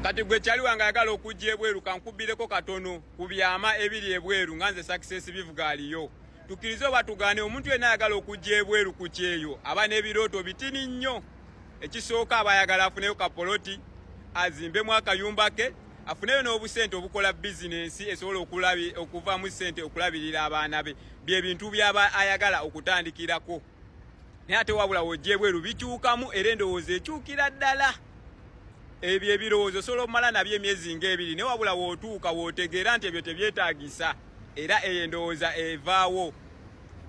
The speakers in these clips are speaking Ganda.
kati gwe kyali wanga ayagala okujja ebweru kankubireko katono ku byama ebiri ebweru nga nze Success bivuga aliyo tukirize oba tugaane omuntu yenna ayagala okujja ebweru ku kyeyo aba n'ebirooto bitini nnyo ekisooka aba ayagala afuneyo kapoloti azimbemu akayumba ke afuneyo n'obusente obukola bizinensi esobola okuvaamu ssente okulabirira abaana be bye bintu byaba ayagala okutandikirako naye ate wabula wojja ebweru bikyukamu era endowooza ekyukira ddala ebyo ebirowoozo osobola omala nabyo emyezi ng'ebiri naye wabula wootuuka wootegeera nti ebyo tebyetaagisa era eyo endowooza evaawo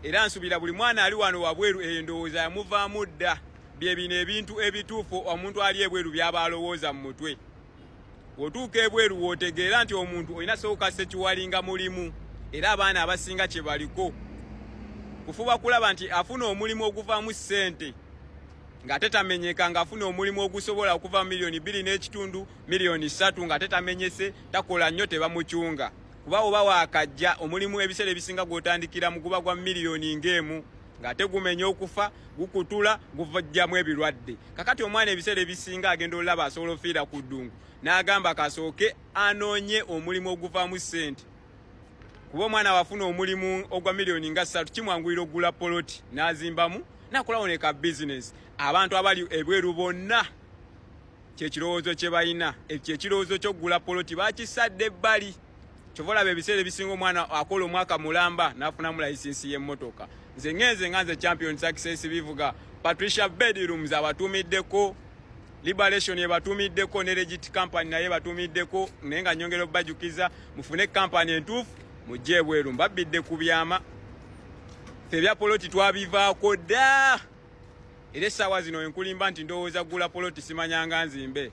era nsuubira buli mwana ali wano wabweru eyo endowooza yamuvaamu dda bye bino ebintu ebituufu omuntu ali ebweru byaba alowooza mu mutwe wootuuka ebweru wootegeera nti omuntu olina Sooka Ssekiwalinga mulimu era abaana abasinga kye baliko kufuba kulaba nti afuna omulimu oguvaamu ssente ng'ate tamenyeka ng'afuna omulimu ogusobola okuva $2.5 miliyoni 3 ng'ate tamenyese takola nnyo tebamukyunga kuba oba waakajja omulimu ebiseera ebisinga gw'otandikira mu guba gwa miliyoni ng'emu ng'ate gumenya okufa gukutula guvajjamu ebirwadde kakati omwana ebiseera ebisinga agenda olaba asobola ofiira ku ddungu n'agamba kasooke anoonye omulimu oguvaamu ssente kuba omwana wafuna omulimu ogwa miliyoni nga 3 kimwanguyira okugula poloti n'azimbamu nakolawo ne ka bizinesi abantu abali ebweru bonna kyekirowoozo kye balina ekyekirowoozo ky'okugula poloti bakisadde ebbali kyova olaba ebiseera ebisinga omwana akola omwaka mulamba n'afunamu layisinsi y'emmotoka nze ngenze champion Success bivuga Patricia Bedrooms abatumiddeko Liberation yebatumiddeko ne Legit Company naye batumiddeko naye nga nyongera obajukiza mufune company entuufu mujje ebweru mbabidde ku byama ffe bya poloti twabivaako dda era essaawa zino enkulimba nti ndowooza gula poloti simanyanga nzimbe